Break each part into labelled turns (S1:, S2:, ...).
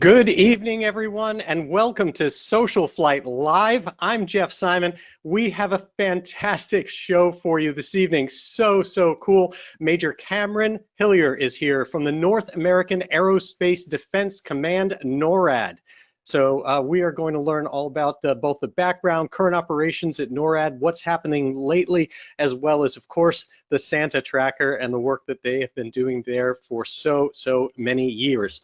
S1: Good evening, everyone, and welcome to SocialFlight Live. I'm Jeff Simon. We have a fantastic show for you this evening. So cool. Major Cameron Hillier is here from the North American Aerospace Defense Command, NORAD. So we are going to learn all about both the background, current operations at NORAD, what's happening lately, as well as, of course, the Santa tracker and the work that they have been doing there for so many years.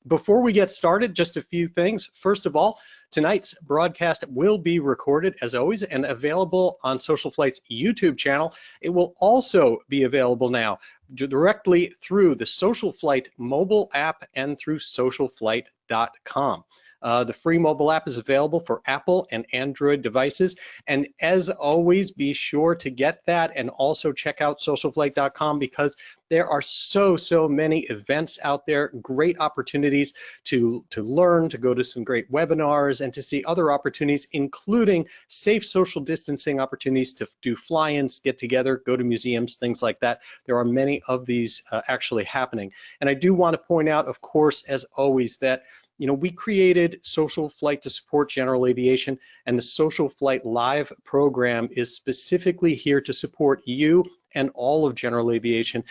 S1: Before we get started, just a few things. First of all, tonight's broadcast will be recorded, as always, and available on SocialFlight's YouTube channel. It will also be available now directly through the SocialFlight mobile app and through socialflight.com. The free mobile app is available for Apple and Android devices. And as always, be sure to get that and also check out socialflight.com because there are so many events out there, great opportunities to learn, to go to some great webinars, and to see other opportunities, including safe social distancing opportunities to do fly-ins, get together, go to museums, things like that. There are many of these actually happening. And I do want to point out, of course, as always, that we created SocialFlight to support General Aviation, and the SocialFlight Live program is specifically here to support you and all of General Aviation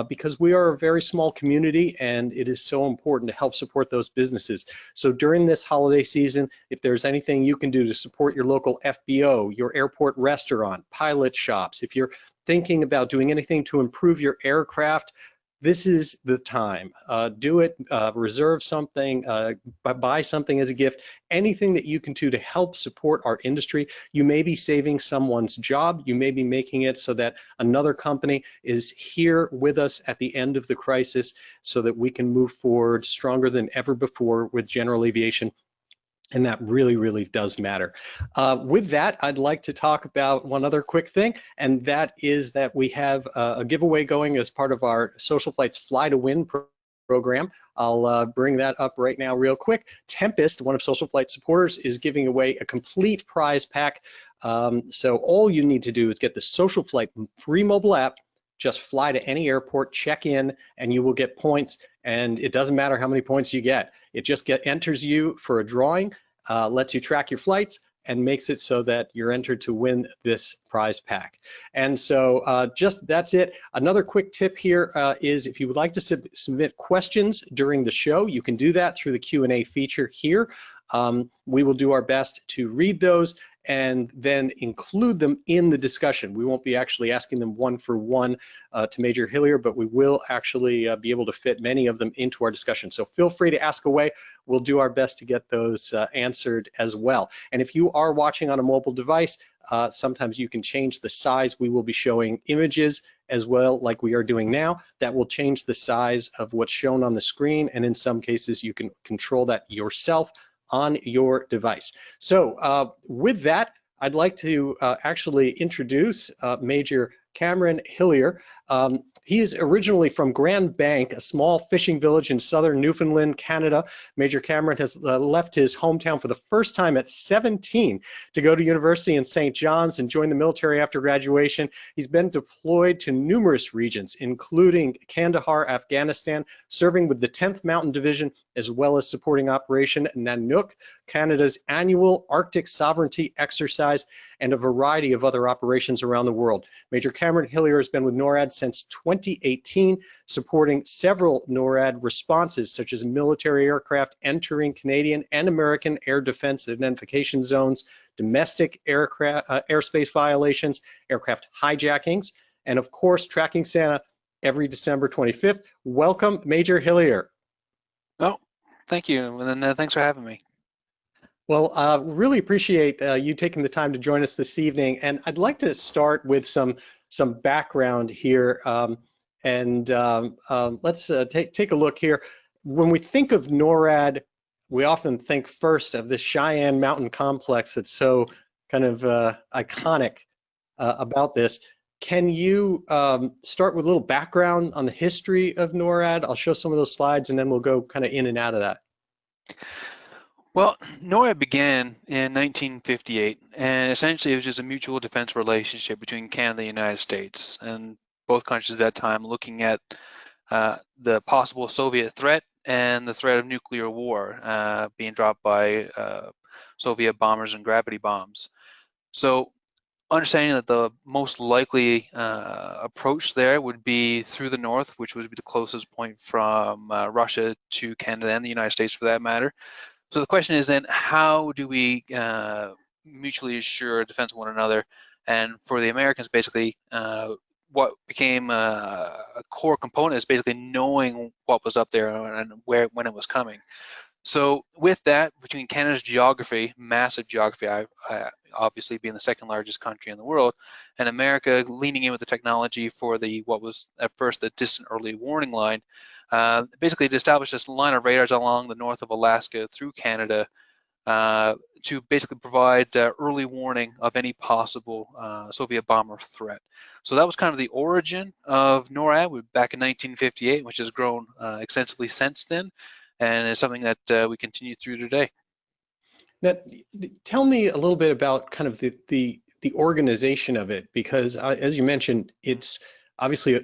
S1: because we are a very small community and it is so important to help support those businesses. So during this holiday season, if there's anything you can do to support your local FBO, your airport restaurant, pilot shops, if you're thinking about doing anything to improve your aircraft, this is the time. Do it, reserve something, buy something as a gift, anything that you can do to help support our industry. You may be saving someone's job. You may be making it so that another company is here with us at the end of the crisis so that we can move forward stronger than ever before with General Aviation. And that really does matter. With that, I'd like to talk about one other quick thing, and that is that we have a giveaway going as part of our SocialFlight's Fly to Win program. I'll bring that up right now real quick. Tempest, one of SocialFlight supporters, is giving away a complete prize pack. So all you need to do is get the SocialFlight free mobile app, just fly to any airport, check in, and you will get points. And it doesn't matter how many points you get. It just enters you for a drawing, lets you track your flights, and makes it so that you're entered to win this prize pack. And so just that's it. Another quick tip here is if you would like to submit questions during the show, you can do that through the Q&A feature here. We will do our best to read those and then include them in the discussion. We won't be actually asking them one for one to Major Hillier, but we will actually be able to fit many of them into our discussion. So feel free to ask away. We'll do our best to get those answered as well. And if you are watching on a mobile device, sometimes you can change the size. We will be showing images as well, like we are doing now, that will change the size of what's shown on the screen. And in some cases, you can control that yourself on your device. So with that, I'd like to actually introduce Major Cameron Hillier. He is originally from Grand Bank, a small fishing village in southern Newfoundland, Canada. Major Cameron has left his hometown for the first time at 17 to go to university in St. John's and join the military after graduation. He's been deployed to numerous regions, including Kandahar, Afghanistan, serving with the 10th Mountain Division, as well as supporting Operation Nanook, Canada's annual Arctic sovereignty exercise, and a variety of other operations around the world. Major Cameron Hillier has been with NORAD since 2018, supporting several NORAD responses, such as military aircraft entering Canadian and American air defense identification zones, domestic airspace violations, aircraft hijackings, and of course, tracking Santa every December 25th. Welcome, Major Hillier.
S2: Oh, thank you, and thanks for having me.
S1: Well, really appreciate you taking the time to join us this evening, and I'd like to start with some background here, let's take a look here. When we think of NORAD, we often think first of the Cheyenne mountain complex that's so kind of iconic about this. Can you start with a little background on the history of NORAD? I'll show some of those slides, and then we'll go kind of in and out of that.
S2: Well, NORAD began in 1958, and essentially it was just a mutual defense relationship between Canada and the United States, and both countries at that time looking at the possible Soviet threat and the threat of nuclear war being dropped by Soviet bombers and gravity bombs. So understanding that the most likely approach there would be through the north, which would be the closest point from Russia to Canada and the United States for that matter. So the question is then, how do we mutually assure defense of one another? And for the Americans, basically, what became a core component is basically knowing what was up there and when it was coming. So with that, between Canada's geography, massive geography, obviously being the second largest country in the world, and America leaning in with the technology for what was at first the distant early warning line, basically it established this line of radars along the north of Alaska through Canada to basically provide early warning of any possible Soviet bomber threat. So that was kind of the origin of NORAD back in 1958, which has grown extensively since then, and is something that we continue through today.
S1: Now, tell me a little bit about kind of the organization of it, because as you mentioned, it's obviously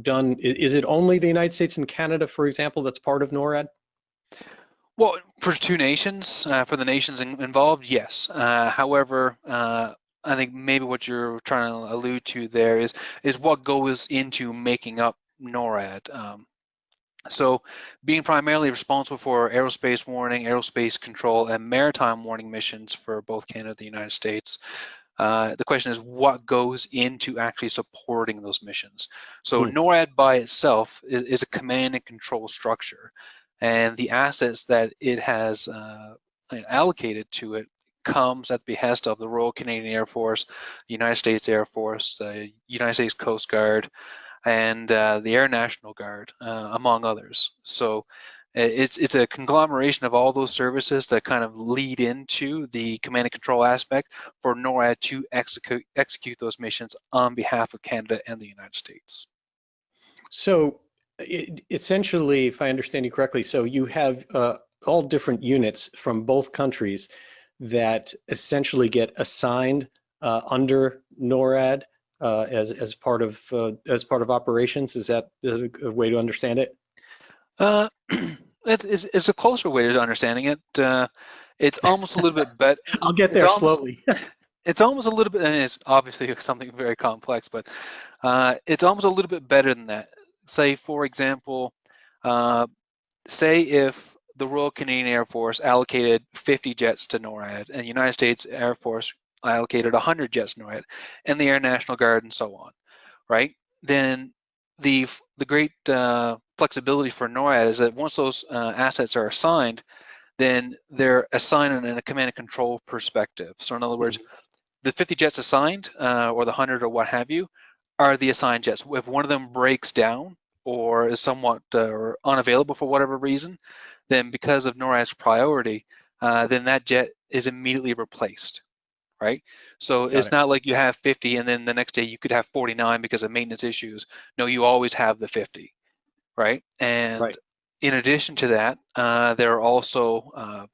S1: done. Is it only the United States and Canada, for example, that's part of NORAD?
S2: Well, for two nations, for the nations involved, yes. However, I think maybe what you're trying to allude to there is what goes into making up NORAD. So being primarily responsible for aerospace warning, aerospace control, and maritime warning missions for both Canada and the United States, the question is what goes into actually supporting those missions. So NORAD by itself is a command and control structure, and the assets that it has allocated to it comes at the behest of the Royal Canadian Air Force, the United States Air Force, the United States Coast Guard, and the Air National Guard, among others. So it's a conglomeration of all those services that kind of lead into the command and control aspect for NORAD to execute those missions on behalf of Canada and the United States.
S1: So essentially, if I understand you correctly, so you have all different units from both countries that essentially get assigned under NORAD as part of operations. Is that a way to understand it?
S2: It's a closer way to understanding it. It's almost a little bit better.
S1: I'll get there slowly.
S2: It's almost a little bit, and it's obviously something very complex, but it's almost a little bit better than that. Say, for example, say if the Royal Canadian Air Force allocated 50 jets to NORAD, and the United States Air Force allocated 100 jets to NORAD, and the Air National Guard, and so on, right? Then the great flexibility for NORAD is that once those assets are assigned, then they're assigned in a command and control perspective. So in other words, the 50 jets assigned, or the 100 or what have you, are the assigned jets. If one of them breaks down or is somewhat or unavailable for whatever reason, then because of NORAD's priority, then that jet is immediately replaced, right? So it's not like you have 50 and then the next day you could have 49 because of maintenance issues. No, you always have the 50, right? And in addition to that, there are also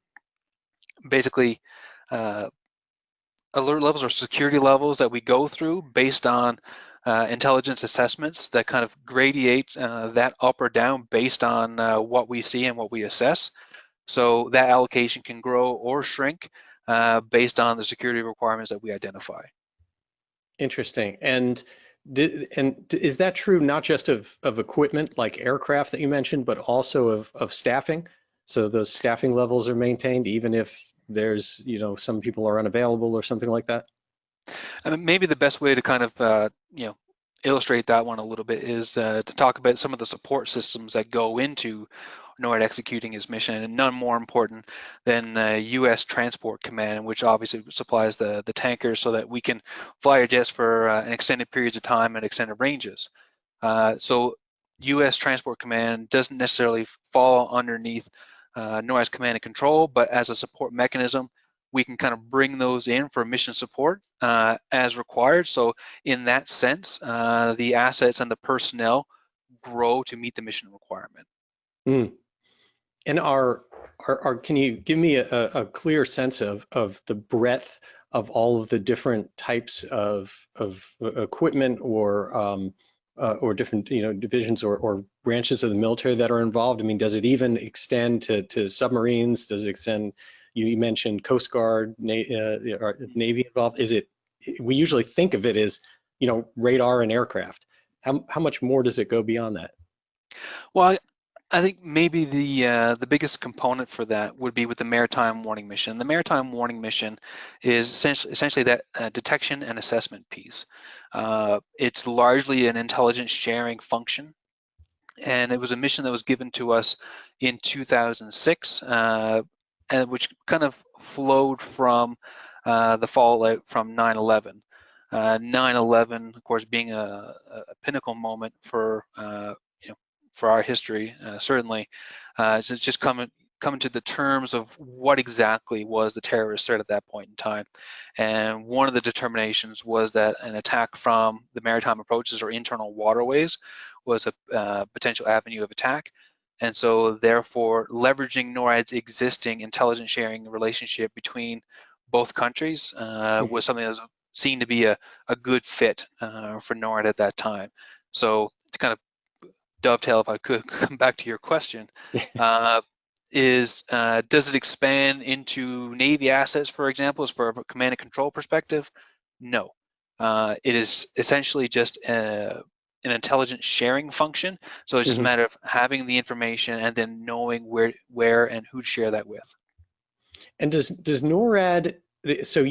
S2: basically alert levels or security levels that we go through based on intelligence assessments that kind of gradiate that up or down based on what we see and what we assess. So that allocation can grow or shrink based on the security requirements that we identify.
S1: Interesting. And is that true not just of equipment like aircraft that you mentioned, but also of staffing? So those staffing levels are maintained even if there's, some people are unavailable or something like that?
S2: I mean, maybe the best way to kind of, illustrate that one a little bit is to talk about some of the support systems that go into NORAD executing his mission, and none more important than U.S. Transport Command, which obviously supplies the tankers so that we can fly our jets for an extended periods of time and extended ranges. So U.S. Transport Command doesn't necessarily fall underneath NORAD's command and control, but as a support mechanism, we can kind of bring those in for mission support as required. So in that sense, the assets and the personnel grow to meet the mission requirement.
S1: And can you give me a clear sense of the breadth of all of the different types of equipment or or different divisions or branches of the military that are involved? I mean, does it even extend to submarines? Does it extend? You mentioned Coast Guard, or Navy involved. Is it? We usually think of it as radar and aircraft. How much more does it go beyond that?
S2: Well, I think maybe the biggest component for that would be with the Maritime Warning Mission. The Maritime Warning Mission is essentially that detection and assessment piece. It's largely an intelligence sharing function, and it was a mission that was given to us in 2006, and which kind of flowed from the fallout from 9/11. 9/11, of course, being a pinnacle moment for for our history, certainly. It's just coming to the terms of what exactly was the terrorist threat at that point in time. And one of the determinations was that an attack from the maritime approaches or internal waterways was a potential avenue of attack. And so therefore, leveraging NORAD's existing intelligence sharing relationship between both countries was something that was seen to be a good fit for NORAD at that time. So to kind of dovetail, if I could come back to your question, does it expand into Navy assets, for example, as for a command and control perspective? No. It is essentially just an intelligence sharing function. So it's just a matter of having the information and then knowing where and who to share that with.
S1: And does NORAD, so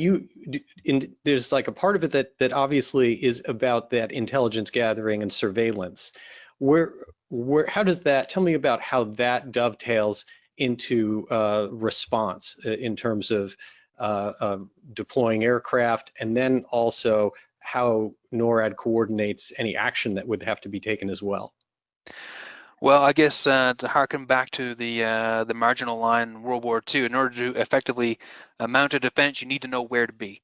S1: there's like a part of it that obviously is about that intelligence gathering and surveillance. How does that, tell me about how that dovetails into response in terms of deploying aircraft, and then also how NORAD coordinates any action that would have to be taken as well.
S2: Well, I guess to harken back to the marginal line in World War II, in order to effectively mount a defense, you need to know where to be.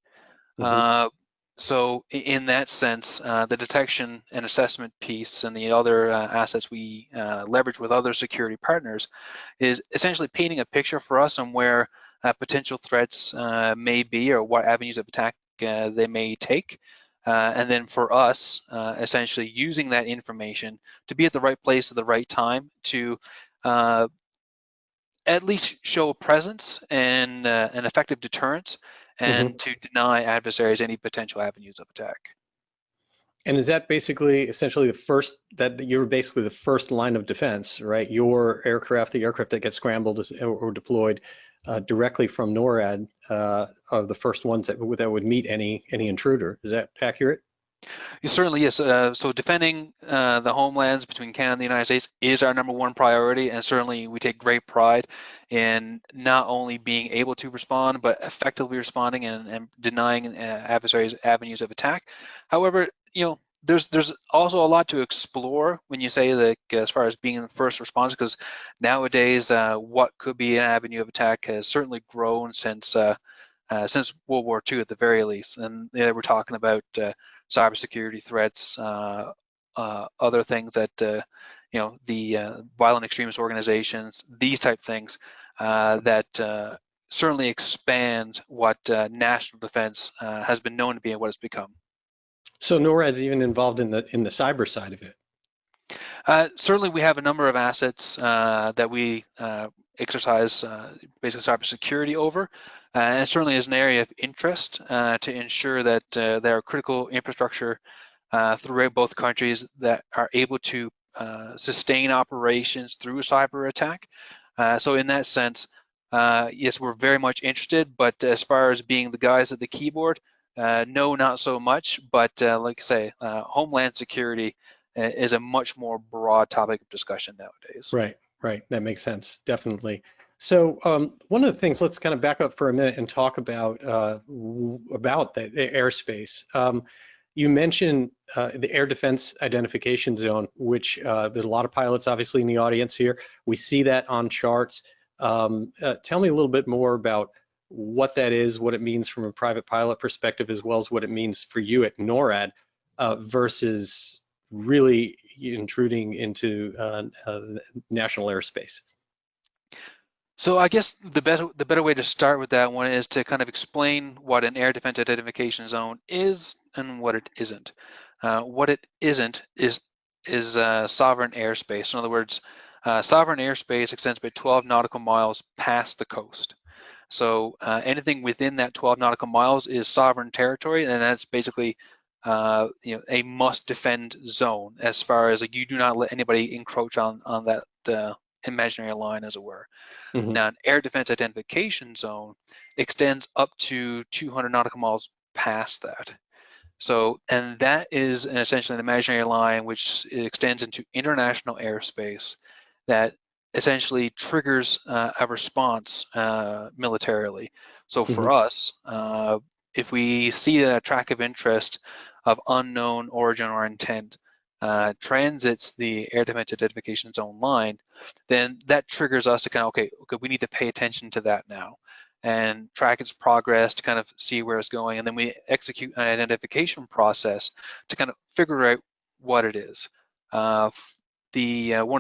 S2: So in that sense, the detection and assessment piece and the other assets we leverage with other security partners is essentially painting a picture for us on where potential threats may be or what avenues of attack they may take. And then for us, essentially using that information to be at the right place at the right time to at least show a presence and an effective deterrence, and to deny adversaries any potential avenues of attack.
S1: And is that basically essentially you're basically the first line of defense, right? Your aircraft, the aircraft that gets scrambled or deployed directly from NORAD, are the first ones that would meet any intruder. Is that accurate?
S2: Certainly, yes. So defending the homelands between Canada and the United States is our #1 priority, and certainly we take great pride in not only being able to respond, but effectively responding and denying adversaries avenues of attack. However, there's also a lot to explore when you say that as far as being the first response, because nowadays what could be an avenue of attack has certainly grown since World War II at the very least. And we're talking about cybersecurity threats, other things that the violent extremist organizations, these type things that certainly expand what national defense has been known to be and what it's become.
S1: So NORAD's even involved in the cyber side of it.
S2: Certainly, we have a number of assets that we exercise basically cybersecurity over, and certainly is an area of interest to ensure that there are critical infrastructure throughout both countries that are able to sustain operations through a cyber attack. So in that sense, yes, we're very much interested, but as far as being the guys at the keyboard, no, not so much. But like I say, homeland security is a much more broad topic of discussion nowadays.
S1: Right. That makes sense, definitely. So one of the things, let's kind of back up for a minute and talk about the airspace. You mentioned the Air Defense Identification Zone, which there's a lot of pilots obviously in the audience here. We see that on charts. Tell me a little bit more about what that is, what it means from a private pilot perspective, as well as what it means for you at NORAD versus really intruding into national airspace.
S2: So I guess the better way to start with that one is to kind of explain what an air defense identification zone is and what it isn't. What it isn't is sovereign airspace. In other words, sovereign airspace extends by 12 nautical miles past the coast. So anything within that 12 nautical miles is sovereign territory, and that's basically a must-defend zone as far as like you do not let anybody encroach on that imaginary line, as it were.
S1: Mm-hmm.
S2: Now, an air defense identification zone extends up to 200 nautical miles past that. So, and that is essentially an imaginary line which extends into international airspace that essentially triggers a response militarily. So for us, if we see a track of interest of unknown origin or intent transits the air defense identification zone line, then that triggers us to kind of, okay, we need to pay attention to that now and track its progress to kind of see where it's going. And then we execute an identification process to kind of figure out what it is. One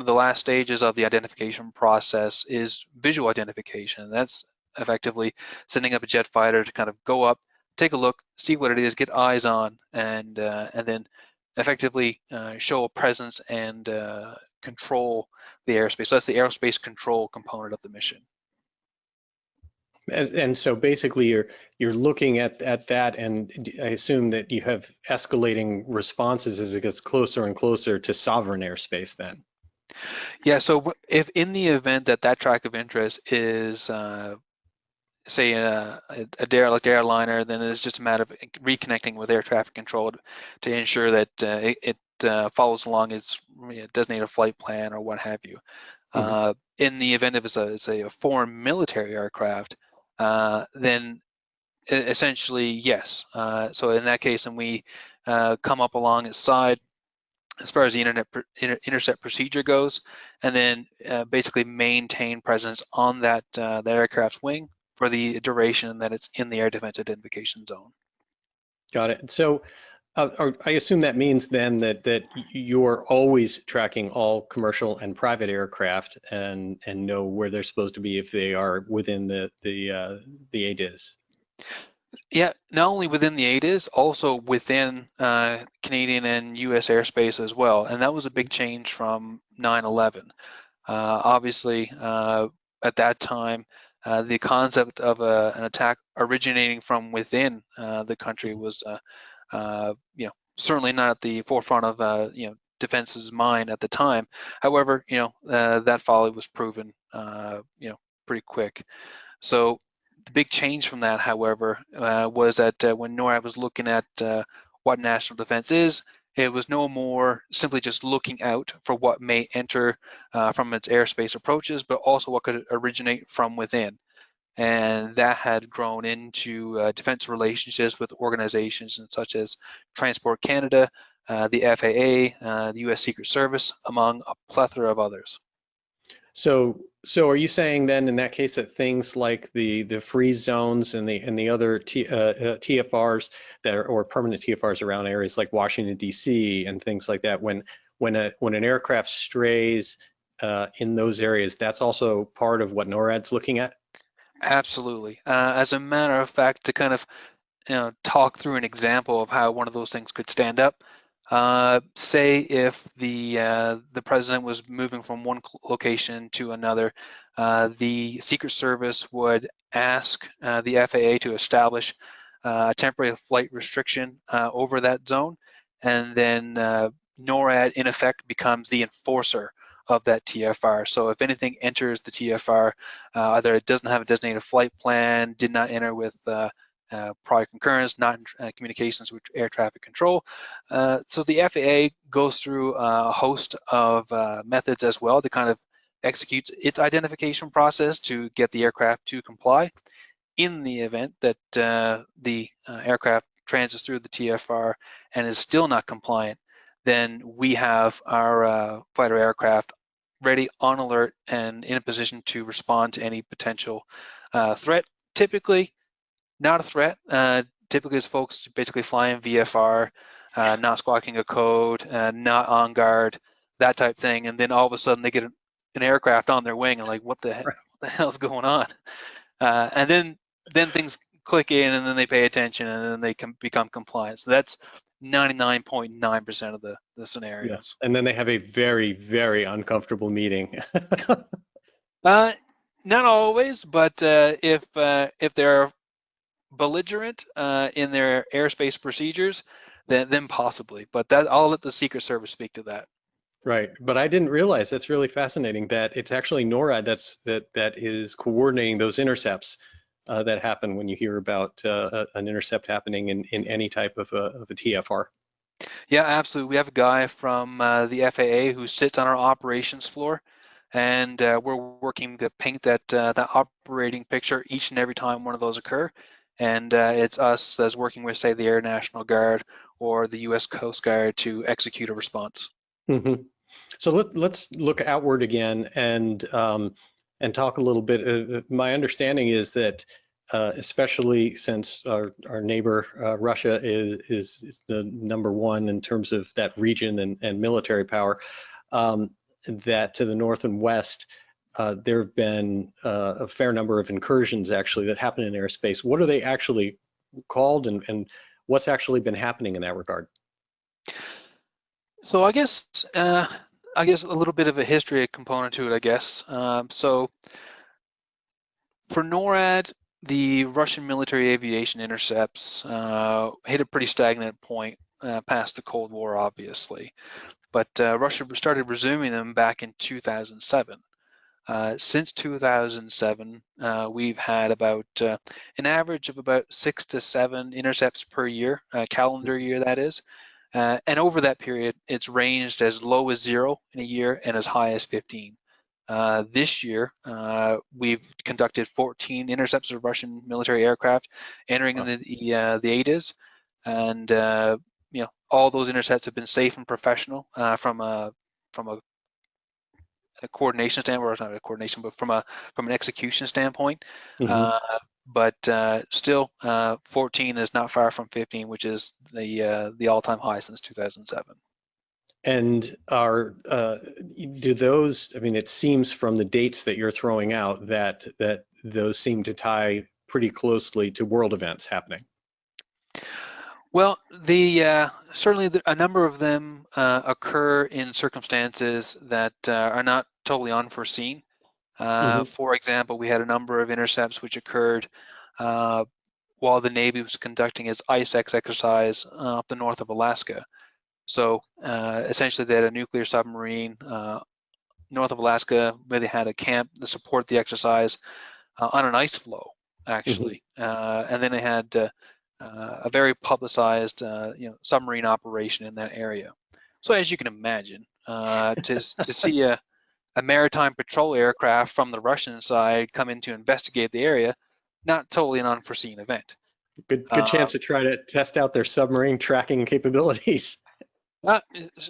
S2: of the last stages of the identification process is visual identification. That's effectively sending up a jet fighter to kind of go up, take a look, see what it is, get eyes on, and then effectively show a presence and control the airspace. So that's the aerospace control component of the mission.
S1: And so basically you're looking at that, and I assume that you have escalating responses as it gets closer and closer to sovereign airspace then.
S2: Yeah, so if in the event that that track of interest is say a derelict airliner, then it's just a matter of reconnecting with air traffic control to ensure that it follows along its designated flight plan or what have you. In the event of it's a foreign military aircraft, then essentially yes. So in that case, and we come up along its side as far as the intercept procedure goes, and then basically maintain presence on that aircraft's wing for the duration that it's in the air defense identification zone.
S1: Got it. So I assume that means then that you're always tracking all commercial and private aircraft and know where they're supposed to be if they are within the ADIZ.
S2: Yeah, not only within the ADIZ, also within Canadian and U.S. airspace as well, and that was a big change from 9/11. Obviously, at that time, the concept of an attack originating from within the country was, certainly not at the forefront of defense's mind at the time. However, that folly was proven, pretty quick. So the big change from that, however, was that when NORAD was looking at what national defense is, it was no more simply just looking out for what may enter from its airspace approaches, but also what could originate from within. And that had grown into defense relationships with organizations such as Transport Canada, the FAA, the U.S. Secret Service, among a plethora of others.
S1: So are you saying then in that case that things like the freeze zones and the other TFRs that are, or permanent TFRs around areas like Washington D.C. and things like that, when an aircraft strays in those areas, that's also part of what NORAD's looking at?
S2: Absolutely. As a matter of fact, to kind of talk through an example of how one of those things could stand up. Say if the president was moving from one location to another, the Secret Service would ask the FAA to establish a temporary flight restriction over that zone, and then NORAD in effect becomes the enforcer of that TFR. So if anything enters the TFR, either it doesn't have a designated flight plan, did not enter with prior concurrence, not in communications with air traffic control. So the FAA goes through a host of methods as well to kind of execute its identification process to get the aircraft to comply. In the event that the aircraft transits through the TFR and is still not compliant, then we have our fighter aircraft ready, on alert, and in a position to respond to any potential threat. Typically, not a threat. Typically, it's folks basically flying VFR, not squawking a code, not on guard, that type thing, and then all of a sudden they get an aircraft on their wing and like, what the hell's going on? And then things click in, and then they pay attention, and then they can become compliant. So that's 99.9% of the
S1: Yeah.
S2: scenarios.
S1: And then they have a very, very uncomfortable meeting.
S2: Not always, but if they're belligerent in their airspace procedures, then possibly. But that I'll let the Secret Service speak to that.
S1: Right. But I didn't realize that's really fascinating that it's actually NORAD that is coordinating those intercepts that happen when you hear about an intercept happening in any type of a TFR.
S2: Yeah, absolutely. We have a guy from the FAA who sits on our operations floor, and we're working to paint that operating picture each and every time one of those occur. And it's us that's working with, say, the Air National Guard or the U.S. Coast Guard to execute a response.
S1: Hmm. So let's look outward again and talk a little bit. My understanding is that especially since our neighbor Russia is the number one in terms of that region and military power, that to the north and west there have been a fair number of incursions actually that happen in airspace. What are they actually called, and what's actually been happening in that regard?
S2: So I guess a little bit of a history component to it, I guess. So for NORAD, the Russian military aviation intercepts hit a pretty stagnant point past the Cold War, obviously. But Russia started resuming them back in 2007. Since 2007, we've had about an average of about 6 to 7 intercepts per year, calendar year that is. And over that period, it's ranged as low as 0 in a year and as high as 15. This year, we've conducted 14 intercepts of Russian military aircraft entering in the ADIZ, and all those intercepts have been safe and professional from a coordination standpoint, or not a coordination, but from an execution standpoint.
S1: Mm-hmm.
S2: But still, 14 is not far from 15, which is the all-time high since 2007.
S1: And do those, I mean, it seems from the dates that you're throwing out that those seem to tie pretty closely to world events happening.
S2: Well, certainly a number of them occur in circumstances that are not totally unforeseen.
S1: Mm-hmm.
S2: For example, we had a number of intercepts which occurred while the Navy was conducting its ICE-X exercise up the north of Alaska. So essentially, they had a nuclear submarine north of Alaska where they had a camp to support the exercise on an ice floe,
S1: Mm-hmm.
S2: actually. And then they had a very publicized submarine operation in that area. So as you can imagine, to see a maritime patrol aircraft from the Russian side come in to investigate the area, not totally an unforeseen event.
S1: Good chance to try to test out their submarine tracking capabilities.
S2: Uh,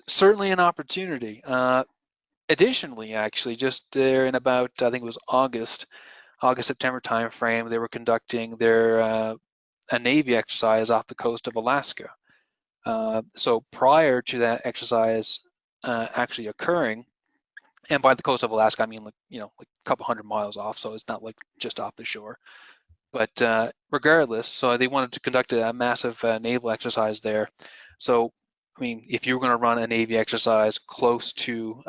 S2: Certainly an opportunity. Additionally, actually, just there in about, I think it was September timeframe, they were conducting their a Navy exercise off the coast of Alaska. So prior to that exercise actually occurring, and by the coast of Alaska, I mean like a couple hundred miles off, so it's not like just off the shore. But regardless, so they wanted to conduct a massive naval exercise there. So I mean, if you were going to run a Navy exercise close to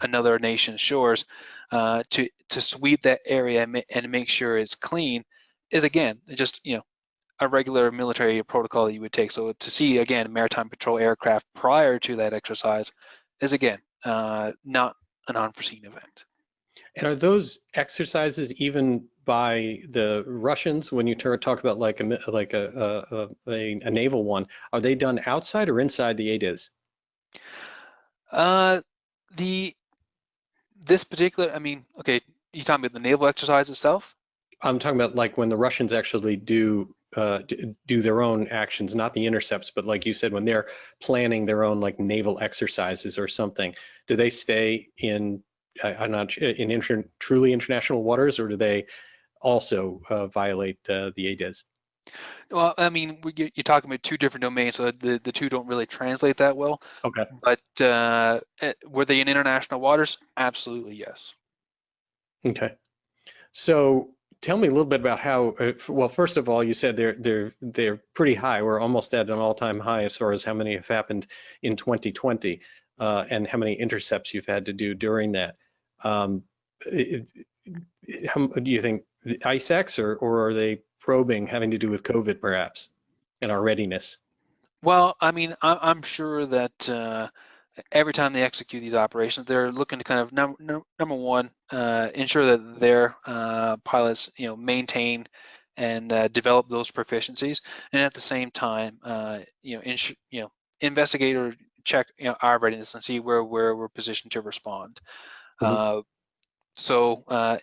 S2: another nation's shores, to sweep that area and make sure it's clean is again just a regular military protocol that you would take. So to see again maritime patrol aircraft prior to that exercise is again not an unforeseen event.
S1: And are those exercises even by the Russians when you talk about like a naval one? Are they done outside or inside the ADIZ?
S2: Uh, the this particular, I mean, okay, you talking about the naval exercise itself?
S1: I'm talking about like when the Russians actually do their own actions, not the intercepts, but like you said, when they're planning their own like naval exercises or something, do they stay in I'm not in truly international waters, or do they also violate the ADIZ?
S2: Well, I mean, you're talking about two different domains, so the two don't really translate that well.
S1: Okay.
S2: But were they in international waters? Absolutely, yes.
S1: Okay. So tell me a little bit about how. Well, first of all, you said they're pretty high. We're almost at an all-time high as far as how many have happened in 2020, and how many intercepts you've had to do during that. Um, how, do you think the ISACs or are they probing having to do with COVID perhaps and our readiness?
S2: Well, I mean, I'm sure that every time they execute these operations, they're looking to kind of number one, ensure that their pilots, maintain and develop those proficiencies, and at the same time, investigate or check, our readiness and see where we're positioned to respond.
S1: Mhm.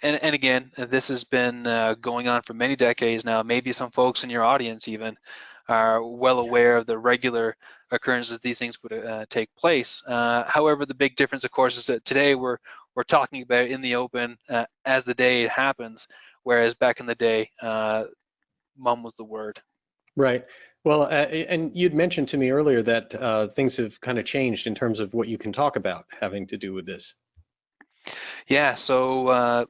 S2: And again, this has been going on for many decades now. Maybe some folks in your audience even are well aware of the regular occurrences that these things would take place. However, the big difference, of course, is that today we're talking about it in the open as the day it happens, whereas back in the day, mum was the word.
S1: Right. Well, and you'd mentioned to me earlier that things have kind of changed in terms of what you can talk about having to do with this.
S2: Yeah. So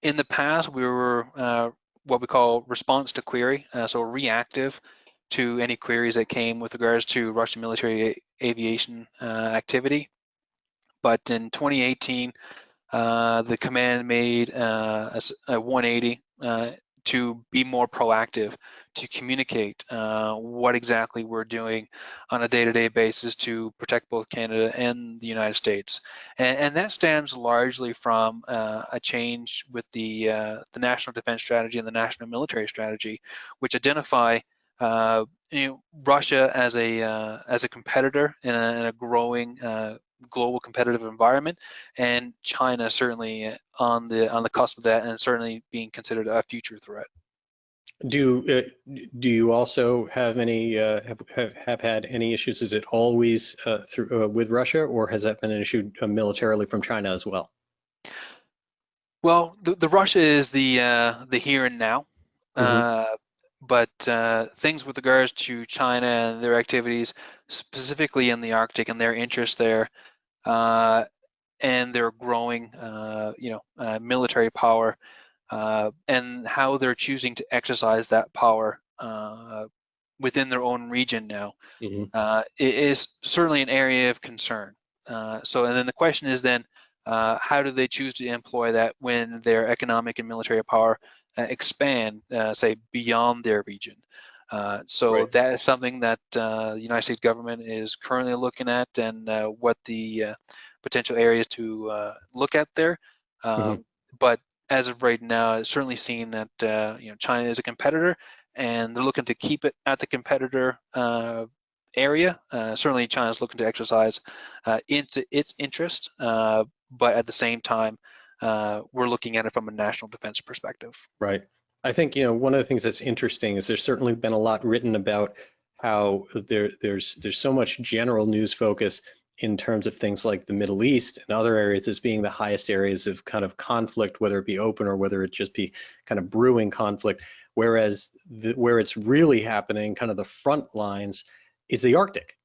S2: in the past, we were what we call response to query, so reactive to any queries that came with regards to Russian military aviation activity. But in 2018, the command made a 180 to be more proactive, to communicate what exactly we're doing on a day-to-day basis to protect both Canada and the United States. And that stems largely from a change with the National Defense Strategy and the National Military Strategy, which identify Russia as a competitor in a growing global competitive environment, and China certainly on the cusp of that, and certainly being considered a future threat.
S1: Do you also have any have had any issues? Is it always through with Russia, or has that been an issue militarily from China as well?
S2: Well, the Russia is the here and now,
S1: Hmm.
S2: uh, but things with regards to China and their activities, specifically in the Arctic and their interest there, uh, and their growing, military power, and how they're choosing to exercise that power within their own region now,
S1: Hmm.
S2: it is certainly an area of concern. And then the question is then, how do they choose to employ that when their economic and military power expand, say, beyond their region? So
S1: Right.
S2: that is something that the United States government is currently looking at, and what the potential areas to look at there.
S1: Hmm.
S2: But as of right now, it's certainly seen that China is a competitor, and they're looking to keep it at the competitor area. Certainly, China is looking to exercise into its interest, but at the same time, we're looking at it from a national defense perspective.
S1: Right. I think, one of the things that's interesting is there's certainly been a lot written about how there's so much general news focus in terms of things like the Middle East and other areas as being the highest areas of kind of conflict, whether it be open or whether it just be kind of brewing conflict, whereas where it's really happening, kind of the front lines, is the Arctic.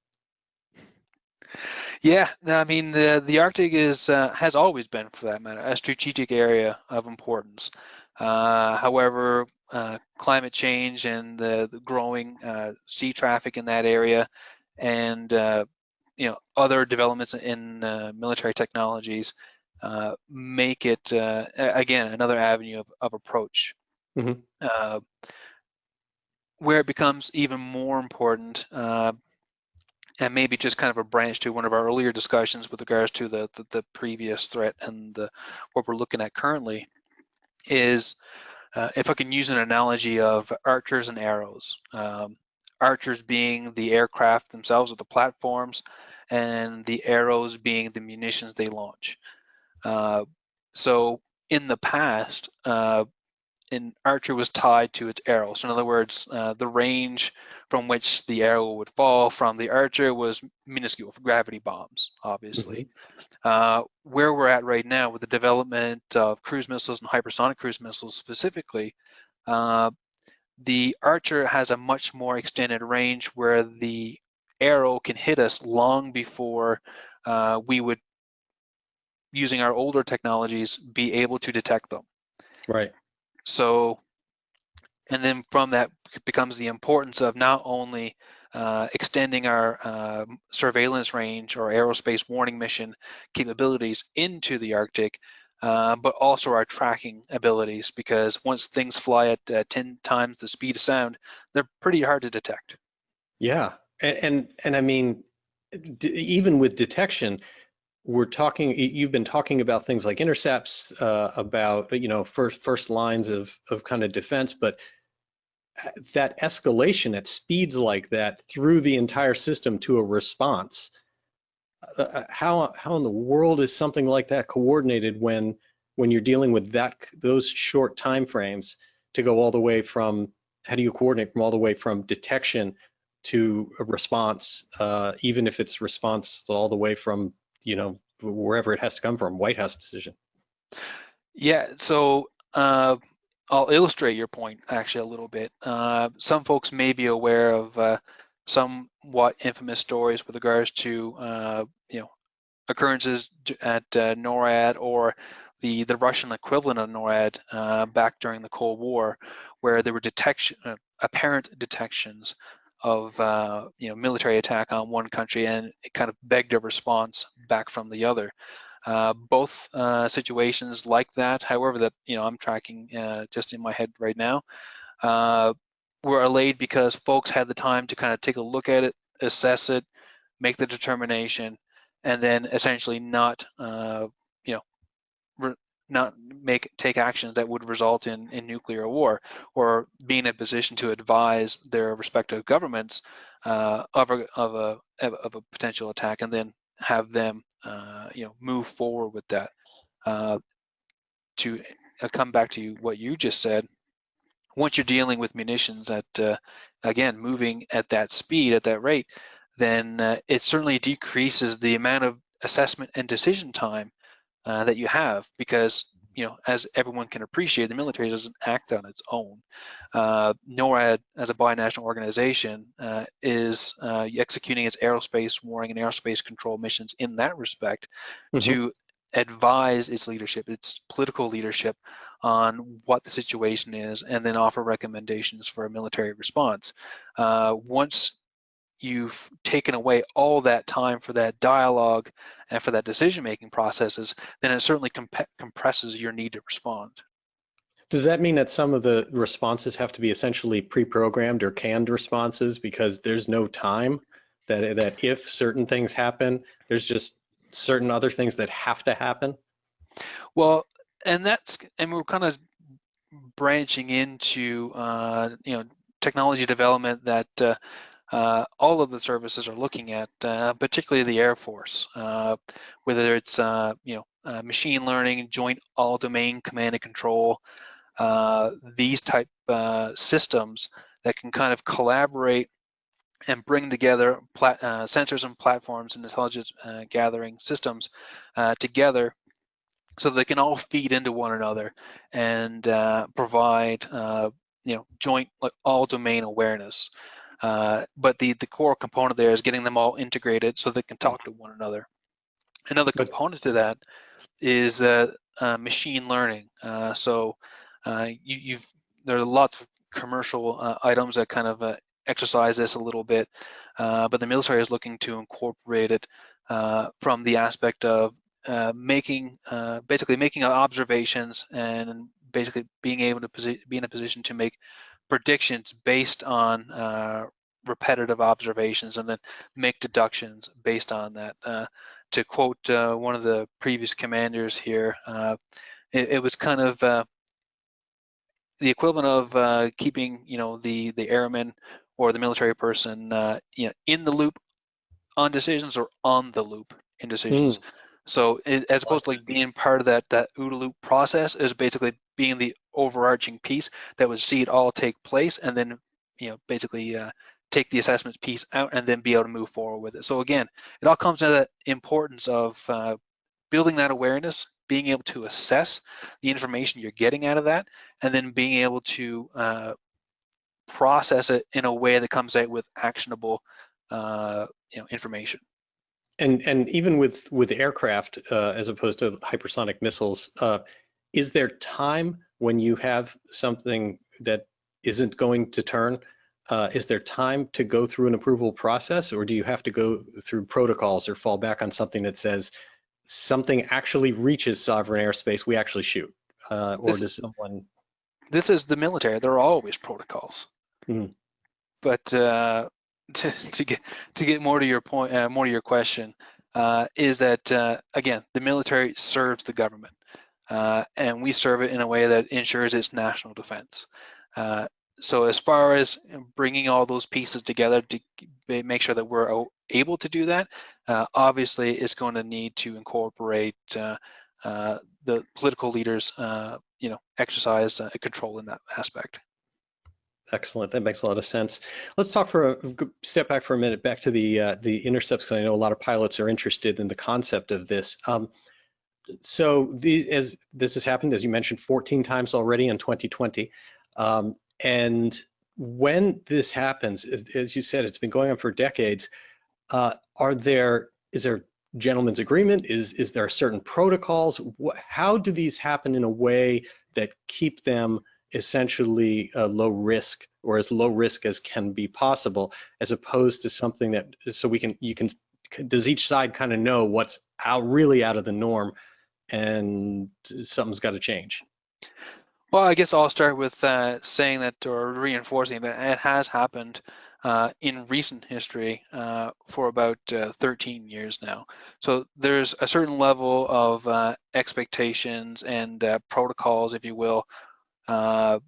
S2: Yeah, no, I mean the Arctic is has always been, for that matter, a strategic area of importance. However, climate change and the growing sea traffic in that area, and other developments in military technologies, make it again another avenue of approach,
S1: Hmm.
S2: uh, where it becomes even more important. And maybe just kind of a branch to one of our earlier discussions with regards to the previous threat and what we're looking at currently is, if I can use an analogy of archers and arrows. Archers being the aircraft themselves or the platforms, and the arrows being the munitions they launch. Uh, so in the past, an archer was tied to its arrow. So in other words, the range from which the arrow would fall from the archer was minuscule for gravity bombs,
S1: Hmm.
S2: obviously. Where we're at right now with the development of cruise missiles and hypersonic cruise missiles specifically, uh, the archer has a much more extended range where the arrow can hit us long before we would, using our older technologies, be able to detect them.
S1: Right.
S2: So, and then from that becomes the importance of not only extending our surveillance range or aerospace warning mission capabilities into the Arctic, but also our tracking abilities, because once things fly at 10 times the speed of sound, they're pretty hard to detect.
S1: Yeah, and I mean, even with detection, we're talking. You've been talking about things like intercepts, about first lines of kind of defense, but that escalation at speeds like that through the entire system to a response. How in the world is something like that coordinated when you're dealing with those short time frames to go all the way from, how do you coordinate from all the way from detection to a response, even if it's response all the way from wherever it has to come from, White House decision?
S2: Yeah, so I'll illustrate your point actually a little bit. Some folks may be aware of somewhat infamous stories with regards to occurrences at NORAD, or the Russian equivalent of NORAD back during the Cold War, where there were apparent detections of military attack on one country, and it kind of begged a response back from the other. Both situations like that, however, that I'm tracking just in my head right now, were allayed because folks had the time to kind of take a look at it, assess it, make the determination, and then essentially not take actions that would result in nuclear war, or be in a position to advise their respective governments of a potential attack, and then have them move forward with that. To come back to what you just said, once you're dealing with munitions at again, moving at that speed, at that rate, then it certainly decreases the amount of assessment and decision time that you have, because as everyone can appreciate, the military doesn't act on its own. NORAD, as a binational organization, is executing its aerospace warning and aerospace control missions in that respect,
S1: Mm-hmm.
S2: to advise its leadership, its political leadership, on what the situation is, and then offer recommendations for a military response. Once you've taken away all that time for that dialogue and for that decision-making processes, then it certainly compresses your need to respond.
S1: Does that mean that some of the responses have to be essentially pre-programmed or canned responses because there's no time, that if certain things happen, there's just certain other things that have to happen?
S2: Well, and we're kind of branching into technology development that all of the services are looking at, particularly the Air Force, whether it's machine learning, joint all-domain command and control, these type systems that can kind of collaborate and bring together sensors and platforms and intelligence gathering systems together, so they can all feed into one another and provide joint, like, all domain awareness. But the core component there is getting them all integrated so they can talk to one another. Another
S1: But
S2: component to that is machine learning. There are lots of commercial items that kind of exercise this a little bit, but the military is looking to incorporate it from the aspect of basically making observations, and basically being able to be in a position to make predictions based on repetitive observations, and then make deductions based on that. To quote one of the previous commanders here, it was kind of the equivalent of keeping the airman or the military person in the loop on decisions, or on the loop in decisions.
S1: mm,
S2: So as opposed to like being part of that OODA loop process, is basically being the overarching piece that would see it all take place, and then basically take the assessments piece out, and then be able to move forward with it. So again, it all comes to the importance of building that awareness, being able to assess the information you're getting out of that, and then being able to process it in a way that comes out with actionable information.
S1: and even with aircraft, as opposed to hypersonic missiles, is there time when you have something that isn't going to turn, is there time to go through an approval process, or do you have to go through protocols or fall back on something that says something actually reaches sovereign airspace, we actually shoot? Or does someone...
S2: This is the military. There are always protocols.
S1: Mhm.
S2: But to get more to your point, more to your question, is that again, the military serves the government, and we serve it in a way that ensures its national defense. So as far as bringing all those pieces together to make sure that we're able to do that, obviously it's going to need to incorporate the political leaders, exercise control in that aspect.
S1: Excellent. That makes a lot of sense. Let's talk for step back for a minute, back to the intercepts, because I know a lot of pilots are interested in the concept of this. So as this has happened, as you mentioned, 14 times already in 2020. And when this happens, as you said, it's been going on for decades. Is there gentleman's agreement? Is there certain protocols? How do these happen in a way that keep them essentially low risk, or as low risk as can be possible, as opposed to something that, so does each side kind of know what's really out of the norm and something's got to change?
S2: Well, I guess I'll start with saying that, or reinforcing that it has happened in recent history for about 13 years now. So there's a certain level of expectations and protocols, if you will. I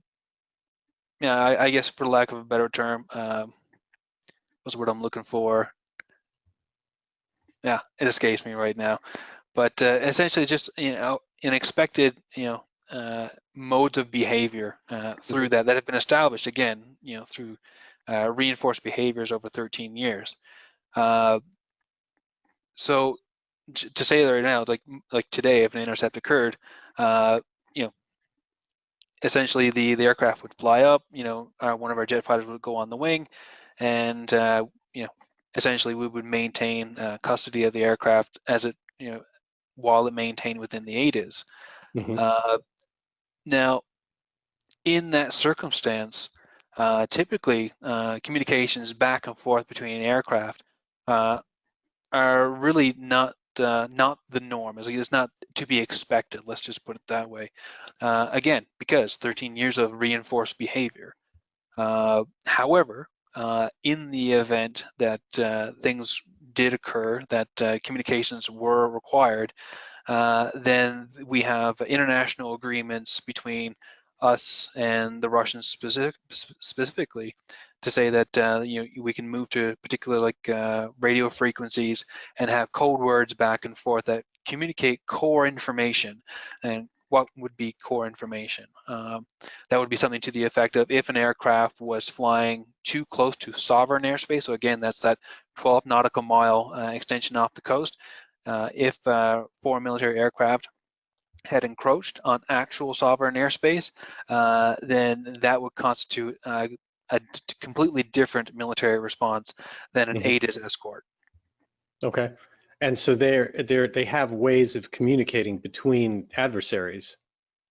S2: guess for lack of a better term, what's the word I'm looking for? Yeah, it escapes me right now. But essentially, just an expected modes of behavior through that have been established again, through reinforced behaviors over 13 years. So to say that right now, like today, if an intercept occurred, essentially the aircraft would fly up, one of our jet fighters would go on the wing, and essentially we would maintain custody of the aircraft as it, while it maintained within the ADIS.
S1: Mm-hmm.
S2: Now, in that circumstance, typically communications back and forth between aircraft are really not the norm. It's not to be expected. Let's just put it that way. Again, because 13 years of reinforced behavior. However, in the event that things did occur, that communications were required, then we have international agreements between us and the Russians specifically to say that we can move to particular radio frequencies and have code words back and forth that communicate core information. And what would be core information? That would be something to the effect of, if an aircraft was flying too close to sovereign airspace, so again, that's that 12 nautical mile extension off the coast, if foreign military aircraft had encroached on actual sovereign airspace, then that would constitute a completely different military response than an ADIS escort.
S1: Okay. And so they have ways of communicating between adversaries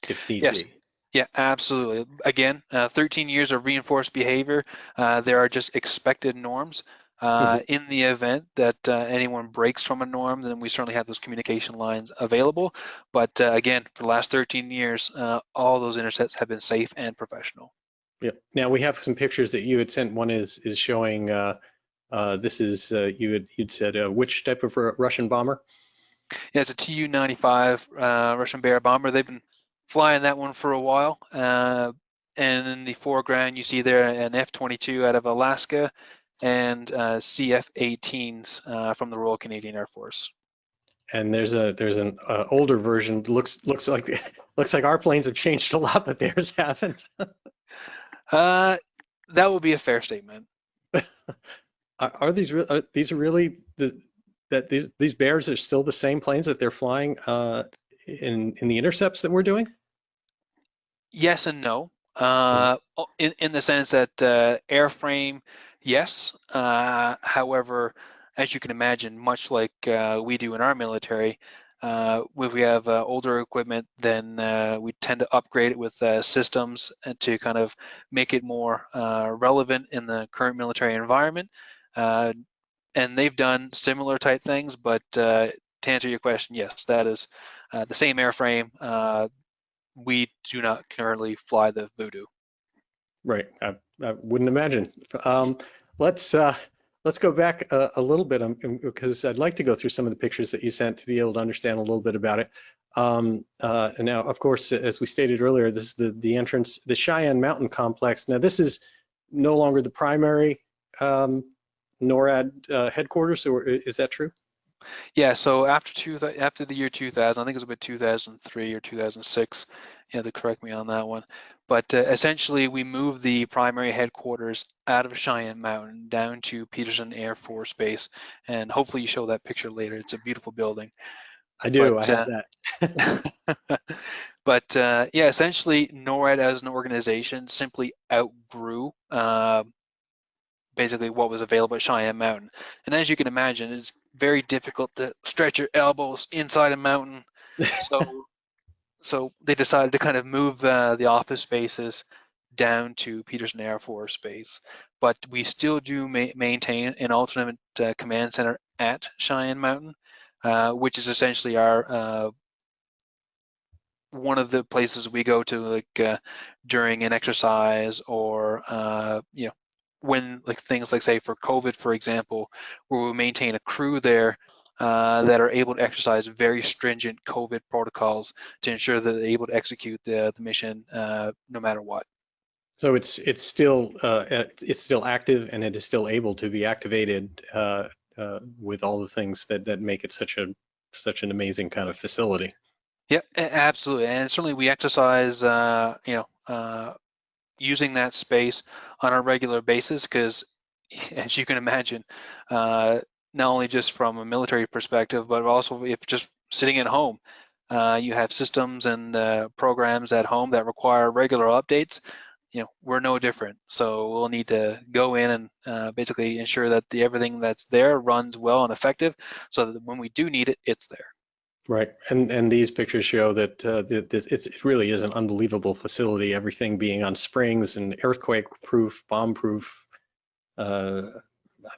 S1: if need
S2: Yes.
S1: be.
S2: Yeah, absolutely. Again, 13 years of reinforced behavior. There are just expected norms. In the event that anyone breaks from a norm, then we certainly have those communication lines available. But again, for the last 13 years, all those intercepts have been safe and professional.
S1: Yeah. Now we have some pictures that you had sent. One is showing this is you'd said which type of Russian bomber?
S2: Yeah, it's a Tu-95 Russian Bear bomber. They've been flying that one for a while. And in the foreground, you see there an F-22 out of Alaska and CF-18s from the Royal Canadian Air Force.
S1: And there's an older version. Looks like our planes have changed a lot, but theirs haven't.
S2: That would be a fair statement.
S1: Are these really these Bears are still the same planes that they're flying in the intercepts that we're doing?
S2: Yes and no. In the sense that airframe, yes. However, as you can imagine, much like we do in our military, If we have older equipment, then we tend to upgrade it with systems to kind of make it more relevant in the current military environment. And they've done similar type things, but to answer your question, yes, that is the same airframe. We do not currently fly the Voodoo.
S1: Right. I wouldn't imagine. Let's go back a little bit because I'd like to go through some of the pictures that you sent to be able to understand a little bit about it. And now, of course, as we stated earlier, this is the entrance, the Cheyenne Mountain Complex. Now, this is no longer the primary NORAD headquarters, or is that true?
S2: Yeah, so after the year 2000, I think it was about 2003 or 2006. You have to correct me on that one. But essentially, we moved the primary headquarters out of Cheyenne Mountain down to Peterson Air Force Base, and hopefully you show that picture later. It's a beautiful building.
S1: I do. I have that.
S2: But yeah, essentially, NORAD as an organization simply outgrew basically what was available at Cheyenne Mountain. And as you can imagine, it's very difficult to stretch your elbows inside a mountain. So they decided to kind of move the office spaces down to Peterson Air Force Base. But we still do maintain an alternate command center at Cheyenne Mountain, which is essentially our one of the places we go to, like during an exercise, or you know, when like things like, say, for COVID, for example, where we maintain a crew there that are able to exercise very stringent COVID protocols to ensure that they're able to execute the mission no matter what.
S1: So it's still active, and it is still able to be activated with all the things that make it such an amazing kind of facility.
S2: Yeah, absolutely, and certainly we exercise, using that space on a regular basis because, as you can imagine, not only just from a military perspective, but also if just sitting at home, you have systems and programs at home that require regular updates. You know, we're no different. So we'll need to go in and basically ensure that everything that's there runs well and effective, so that when we do need it, it's there.
S1: Right, and these pictures show that it really is an unbelievable facility. Everything being on springs and earthquake-proof, bomb-proof. I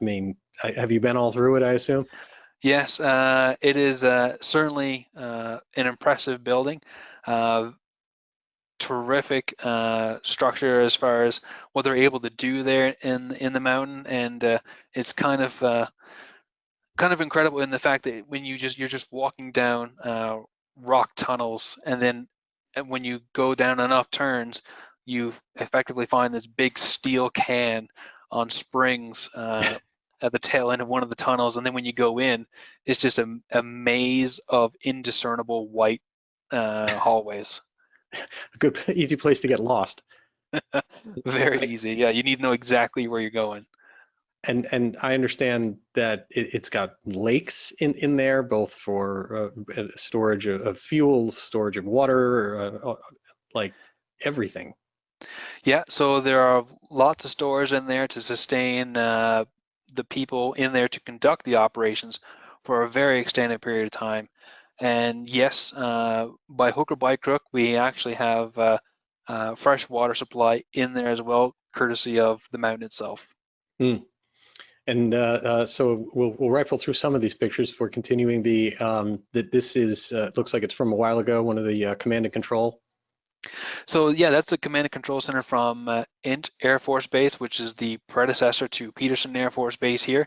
S1: mean, have you been all through it, I assume?
S2: Yes, it is certainly an impressive building. Terrific structure as far as what they're able to do there in the mountain, and it's kind of incredible in the fact that when you're just walking down rock tunnels, and then when you go down enough turns, you effectively find this big steel can on springs at the tail end of one of the tunnels, and then when you go in, it's just a maze of indiscernible white hallways.
S1: A good, easy place to get lost.
S2: Very easy. Yeah, you need to know exactly where you're going.
S1: And I understand that it's got lakes in there, both for storage of fuel, storage of water, like everything.
S2: Yeah, so there are lots of stores in there to sustain the people in there to conduct the operations for a very extended period of time. And yes, by hook or by crook, we actually have fresh water supply in there as well, courtesy of the mountain itself.
S1: Mm. And so we'll rifle through some of these pictures before continuing. That this is looks like it's from a while ago. One of the command and control.
S2: So yeah, that's the command and control center from Int Air Force Base, which is the predecessor to Peterson Air Force Base here.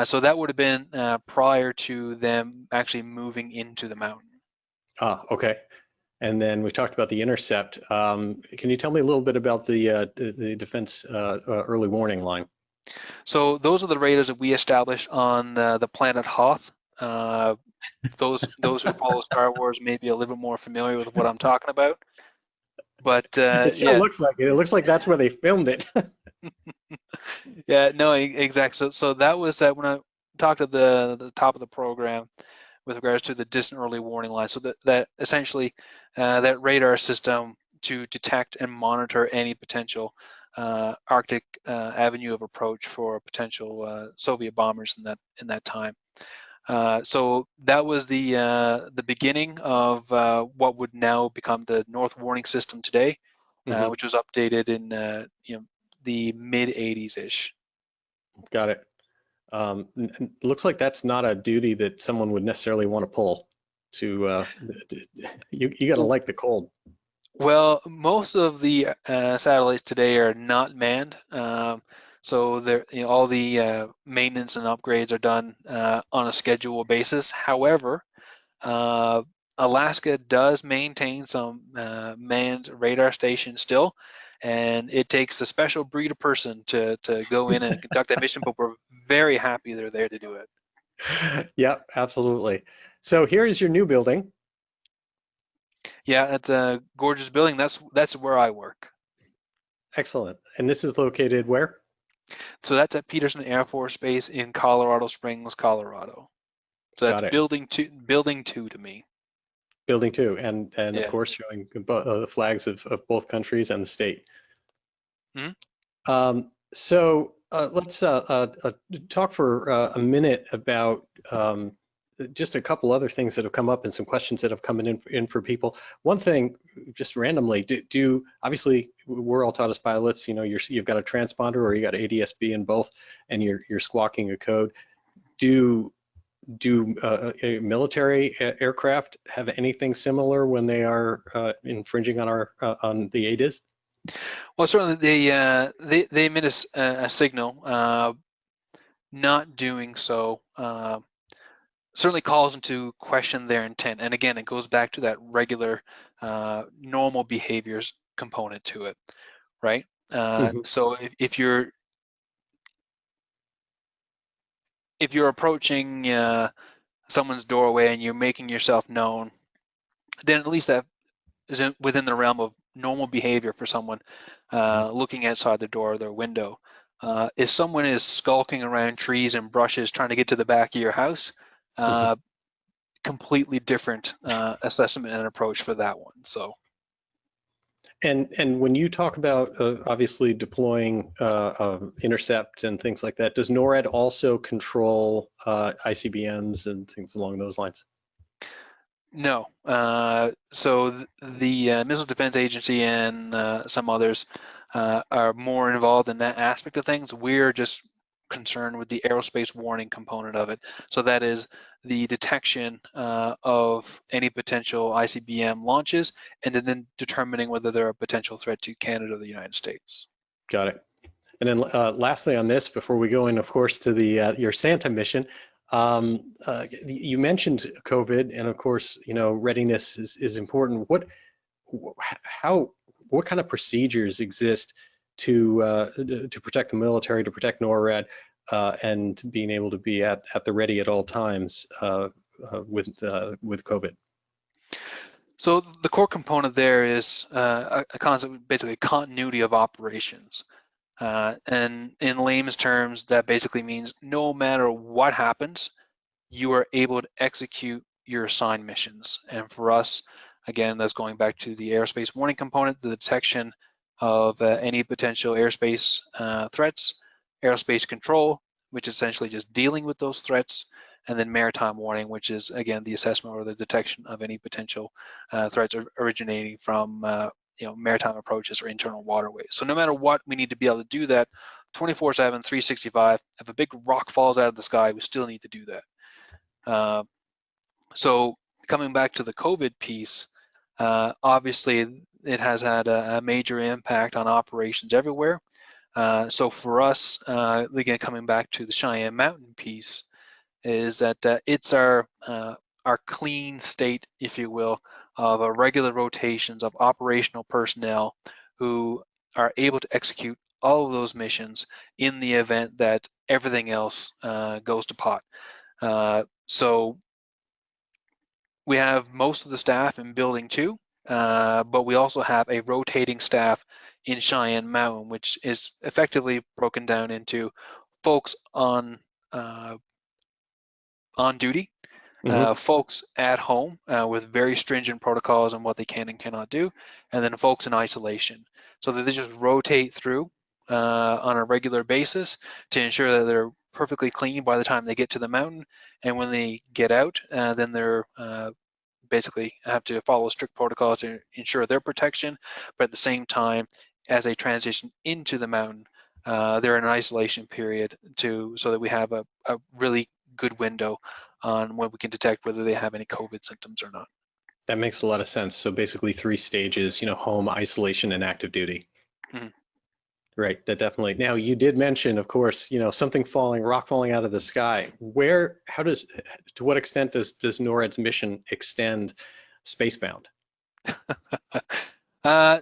S2: So that would have been prior to them actually moving into the mountain.
S1: Ah, okay. And then we talked about the Intercept. Can you tell me a little bit about the defense early warning line?
S2: So those are the radars that we established on the planet Hoth. Those who follow Star Wars may be a little bit more familiar with what I'm talking about. But
S1: It sure
S2: yeah,
S1: looks like it. It looks like that's where they filmed it.
S2: yeah, no, exactly. So that was that when I talked at the top of the program with regards to the distant early warning line. So that essentially that radar system to detect and monitor any potential Arctic avenue of approach for potential Soviet bombers in that time. So that was the beginning of what would now become the North Warning System today, which was updated in the mid 80s ish.
S1: Got it. Looks like that's not a duty that someone would necessarily want to pull. You got to like the cold.
S2: Well, most of the satellites today are not manned, so all the maintenance and upgrades are done on a schedule basis. However, Alaska does maintain some manned radar stations still, and it takes a special breed of person to go in and conduct that mission, but we're very happy they're there to do it.
S1: Yep, absolutely. So here is your new building.
S2: Yeah, it's a gorgeous building. That's where I work.
S1: Excellent. And this is located where?
S2: So that's at Peterson Air Force Base in Colorado Springs, Colorado. So that's
S1: Got it.
S2: building two to me.
S1: Building two, and of
S2: Yeah.
S1: course showing the flags of both countries and the state.
S2: Mhm.
S1: So let's talk for a minute about just a couple other things that have come up and some questions that have come in for people. One thing, just randomly, obviously we're all taught as pilots, you've got a transponder or you got ADS-B in both, and you're squawking a code. Do military aircraft have anything similar when they are infringing on the ADIS?
S2: Well, certainly they emit a signal. Not doing so certainly calls into question their intent. And again, it goes back to that regular normal behaviors component to it, right? So if you're approaching someone's doorway and you're making yourself known, then at least that is within the realm of normal behavior for someone looking outside the door or their window. If someone is skulking around trees and brushes trying to get to the back of your house, completely different assessment and approach for that one. So.
S1: And when you talk about obviously deploying Intercept and things like that, does NORAD also control ICBMs and things along those lines?
S2: No. So the Missile Defense Agency and some others are more involved in that aspect of things. We're just concerned with the aerospace warning component of it. So that is the detection of any potential ICBM launches and then determining whether they're a potential threat to Canada or the United States.
S1: Got it. And then lastly on this, before we go in, of course, to the your Santa mission, you mentioned COVID, and of course, readiness is important. What kind of procedures exist to protect the military, to protect NORAD, and being able to be at the ready at all times with COVID?
S2: So the core component there is a concept, basically continuity of operations. And in layman's terms, that basically means no matter what happens, you are able to execute your assigned missions. And for us, again, that's going back to the aerospace warning component, the detection of any potential airspace threats, aerospace control, which is essentially just dealing with those threats, and then maritime warning, which is, again, the assessment or the detection of any potential threats originating from maritime approaches or internal waterways. So no matter what, we need to be able to do that 24/7, 365. If a big rock falls out of the sky, we still need to do that. So coming back to the COVID piece, obviously it has had a major impact on operations everywhere. So for us, again, coming back to the Cheyenne Mountain piece, is that it's our clean state, if you will, of regular rotations of operational personnel who are able to execute all of those missions in the event that everything else goes to pot. So we have most of the staff in building 2, but we also have a rotating staff in Cheyenne Mountain, which is effectively broken down into folks on duty, folks at home with very stringent protocols on what they can and cannot do, and then folks in isolation. So that they just rotate through on a regular basis to ensure that they're perfectly clean by the time they get to the mountain, and when they get out, then they're basically have to follow strict protocols to ensure their protection, but at the same time, as they transition into the mountain, they're in an isolation period so that we have a really good window on when we can detect whether they have any COVID symptoms or not.
S1: That makes a lot of sense. So basically 3 stages, home, isolation, and active duty.
S2: Mhm.
S1: Right, that definitely. Now you did mention, of course, something rock falling out of the sky. To what extent does NORAD's mission extend spacebound?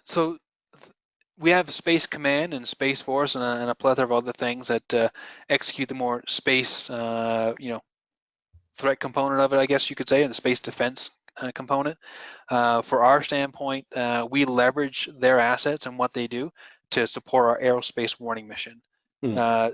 S2: So we have Space Command and Space Force and a plethora of other things that execute the more space, threat component of it, I guess you could say, and the space defense component. For our standpoint, we leverage their assets and what they do to support our aerospace warning mission.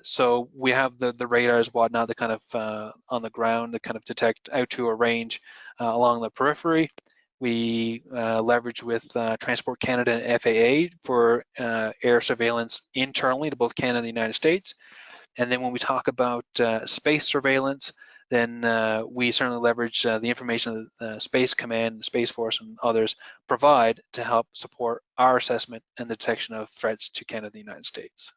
S2: So we have the radars, whatnot, that kind of on the ground that kind of detect out to a range along the periphery. We leverage with Transport Canada and FAA for air surveillance internally to both Canada and the United States. And then when we talk about space surveillance, then we certainly leverage the information that Space Command, Space Force, and others provide to help support our assessment and the detection of threats to Canada and the United States.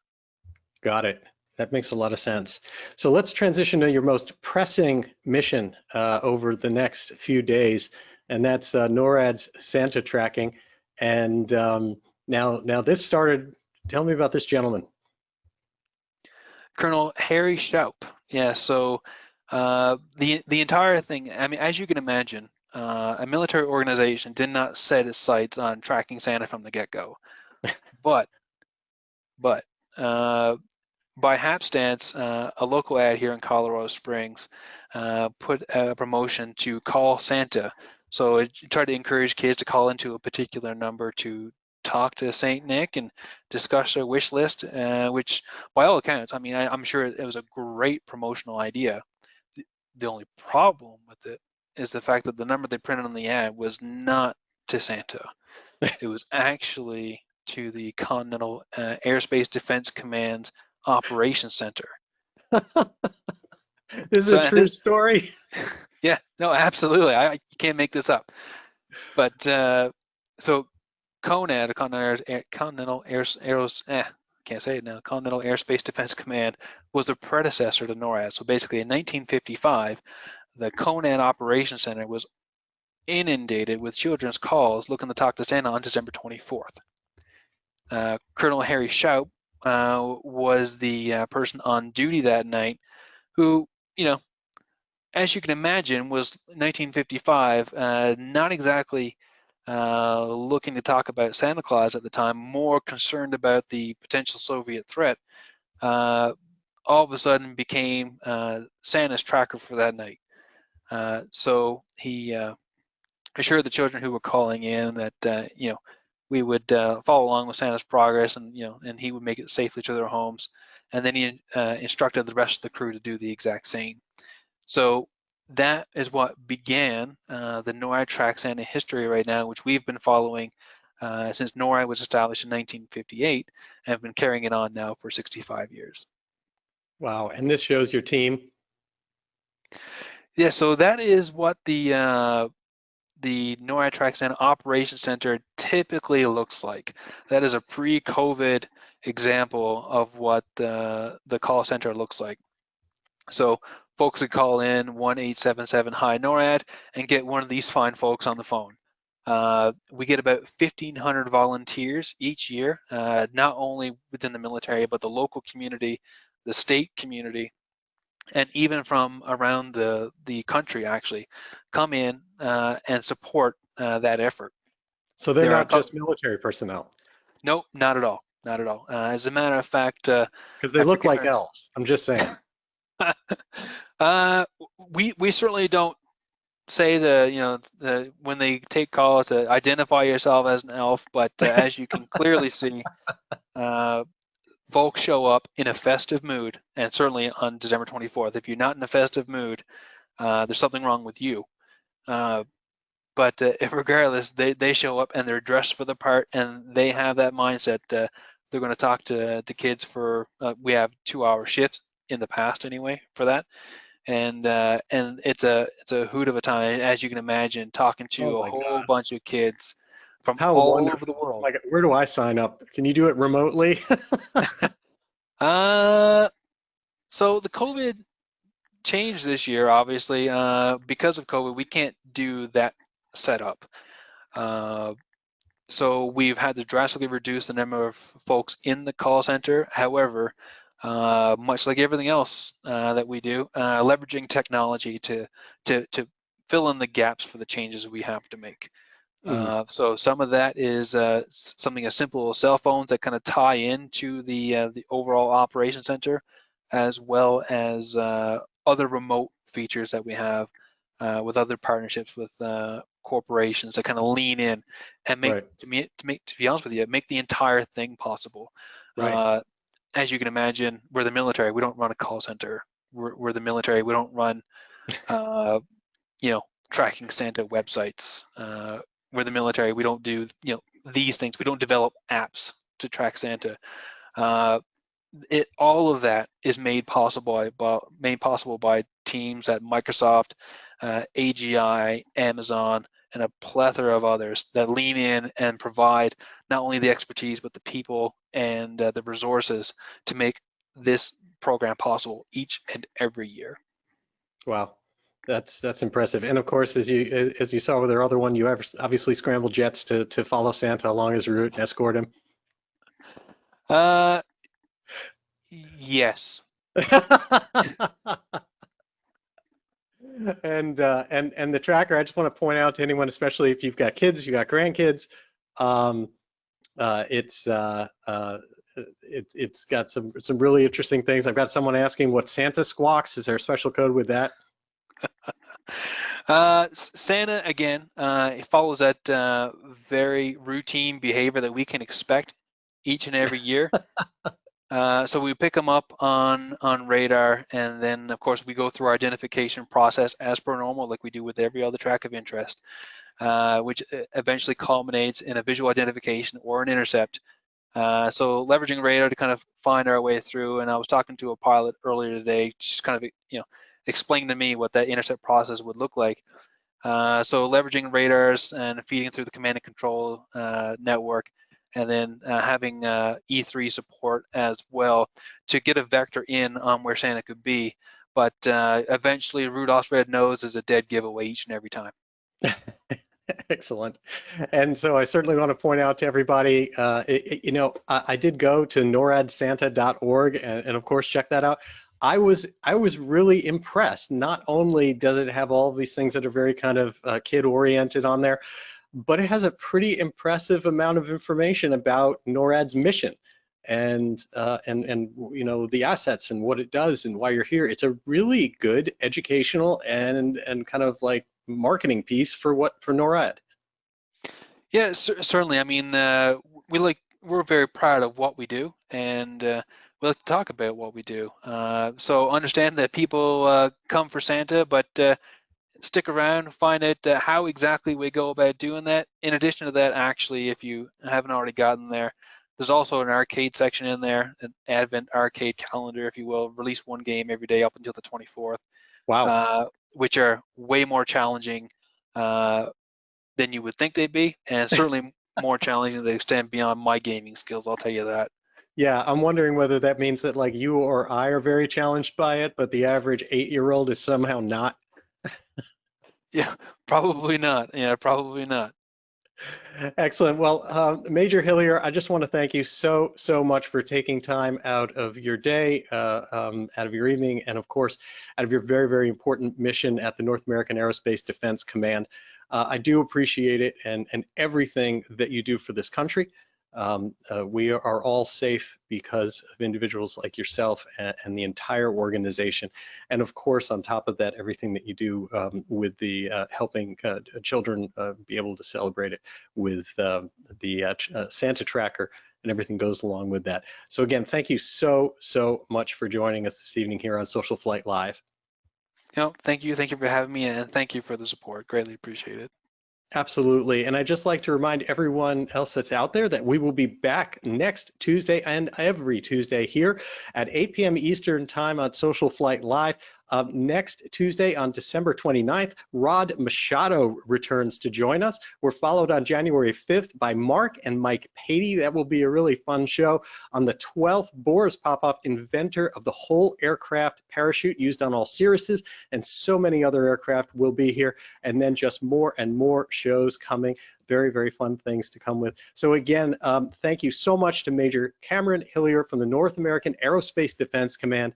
S1: Got it. That makes a lot of sense. So let's transition to your most pressing mission over the next few days, and that's NORAD's Santa tracking. And now this started. Tell me about this gentleman.
S2: Colonel Harry Shoup. Yeah. So the entire thing. I mean, as you can imagine, a military organization did not set its sights on tracking Santa from the get-go, but by hapstance, a local ad here in Colorado Springs put a promotion to call Santa. So it tried to encourage kids to call into a particular number to talk to Saint Nick and discuss their wish list, which by all accounts, I mean, I'm sure it was a great promotional idea. The only problem with it is the fact that the number they printed on the ad was not to Santa. It was actually to the Continental Aerospace Defense Command's Operations Center.
S1: This is a true story.
S2: Yeah, no, absolutely. You can't make this up. But so CONAD, Continental can't say it now. Continental Aerospace Defense Command was the predecessor to NORAD. So basically, in 1955, the CONAD Operations Center was inundated with children's calls looking to talk to Santa on December 24th. Colonel Harry Shoup was the person on duty that night who, as you can imagine, was 1955, not exactly looking to talk about Santa Claus at the time, more concerned about the potential Soviet threat, all of a sudden became Santa's tracker for that night. So he assured the children who were calling in that, we would follow along with Santa's progress, and and he would make it safely to their homes. And then he instructed the rest of the crew to do the exact same. So that is what began the NORAD Track Santa history right now, which we've been following since NORAD was established in 1958, and have been carrying it on now for 65 years.
S1: Wow, and this shows your team.
S2: Yeah, so that is what the NORAD Track Santa Operations Center typically looks like. That is a pre-COVID example of what the call center looks like. So folks could call in 1-877-HI-NORAD and get one of these fine folks on the phone. We get about 1,500 volunteers each year, not only within the military, but the local community, the state community, and even from around the country actually come in and support that effort.
S1: So they're not just military personnel.
S2: Nope, not at all. Not at all. As a matter of fact,
S1: because they look like elves. I'm just saying.
S2: We certainly don't say when they take calls to identify yourself as an elf, but as you can clearly see, folks show up in a festive mood, and certainly on December 24th. If you're not in a festive mood, there's something wrong with you. But if regardless, they show up and they're dressed for the part, and they have that mindset. They're going to talk to kids for, we have 2-hour shifts in the past anyway for that. And it's a hoot of a time, as you can imagine, talking
S1: Oh
S2: to a
S1: my
S2: whole
S1: God.
S2: bunch of kids from
S1: How
S2: all over the
S1: wonderful.
S2: world.
S1: Like, where do I sign up? Can you do it remotely?
S2: Uh, so the COVID changed this year, obviously. Because of COVID, we can't do that setup. Uh, so we've had to drastically reduce the number of folks in the call center. However, much like everything else that we do, leveraging technology to fill in the gaps for the changes we have to make.
S1: Mhm.
S2: So some of that is something as simple as cell phones that kind of tie into the overall operation center, as well as other remote features that we have with other partnerships with corporations that kind of lean in and
S1: Right,
S2: to be honest with you, make the entire thing possible.
S1: right.
S2: As you can imagine, we're the military. We don't run a call center. We're the military. We don't run uh, you know, tracking Santa websites. We're the military. We don't do, these things. We don't develop apps to track Santa. Uh, all of that is made possible by teams at Microsoft, AGI, Amazon, and a plethora of others that lean in and provide not only the expertise but the people and the resources to make this program possible each and every year.
S1: Wow. That's impressive. And of course, as you saw with our other one, you obviously scrambled jets to follow Santa along his route and escort him.
S2: Uh, yes.
S1: And the tracker, I just want to point out to anyone, especially if you've got kids, you got grandkids, um, uh, it's uh, uh, it's got some really interesting things. I've got someone asking what Santa squawks. Is there a special code with that?
S2: Santa, again, it follows that very routine behavior that we can expect each and every year. So we pick them up on radar, and then of course we go through our identification process as per normal, like we do with every other track of interest, which eventually culminates in a visual identification or an intercept. So leveraging radar to kind of find our way through. And I was talking to a pilot earlier today, just kind of explaining to me what that intercept process would look like. So leveraging radars and feeding through the command and control network, and then having E3 support as well to get a vector in on where Santa could be. But eventually Rudolph's red nose is a dead giveaway each and every time.
S1: Excellent. And so I certainly want to point out to everybody, I did go to noradsanta.org and of course check that out. I was really impressed. Not only does it have all of these things that are very kind of kid oriented on there, but it has a pretty impressive amount of information about NORAD's mission and the assets and what it does and why you're here. It's a really good educational and kind of like marketing piece for NORAD.
S2: Yeah, certainly. I mean, we're very proud of what we do, and we like to talk about what we do. So understand that people come for Santa, but stick around, find out how exactly we go about doing that. In addition to that, actually, if you haven't already gotten there, there's also an arcade section in there, an Advent arcade calendar, if you will, release one game every day up until the 24th,
S1: Wow.
S2: which are way more challenging than you would think they'd be, and certainly more challenging that extend beyond my gaming skills, I'll tell you that.
S1: Yeah, I'm wondering whether that means that like you or I are very challenged by it, but the average 8-year-old is somehow not.
S2: Yeah, probably not. Yeah, probably not.
S1: Excellent. Well, Major Hillier, I just want to thank you so much for taking time out of your day, out of your evening, and of course, out of your very important mission at the North American Aerospace Defense Command. I do appreciate it and everything that you do for this country. We are all safe because of individuals like yourself and the entire organization. And of course, on top of that, everything that you do with the helping children be able to celebrate it with the Santa tracker and everything goes along with that. So again, thank you so much for joining us this evening here on Social Flight Live.
S2: Thank you for having me, and thank you for the support. Greatly appreciate it.
S1: Absolutely. And I'd just like to remind everyone else that's out there that we will be back next Tuesday and every Tuesday here at 8 p.m. Eastern Time on Social Flight Live. Next Tuesday on December 29th, Rod Machado returns to join us. We're followed on January 5th by Mark and Mike Patey. That will be a really fun show. On the 12th, Boris Popov, inventor of the whole aircraft parachute used on all Cirruses and so many other aircraft, will be here. And then just more and more shows coming. Very, very fun things to come with. So again, thank you so much to Major Cameron Hillier from the North American Aerospace Defense Command.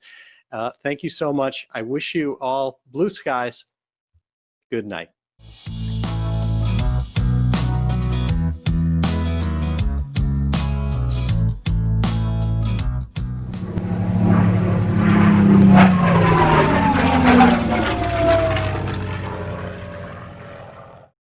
S1: Thank you so much. I wish you all blue skies. Good night.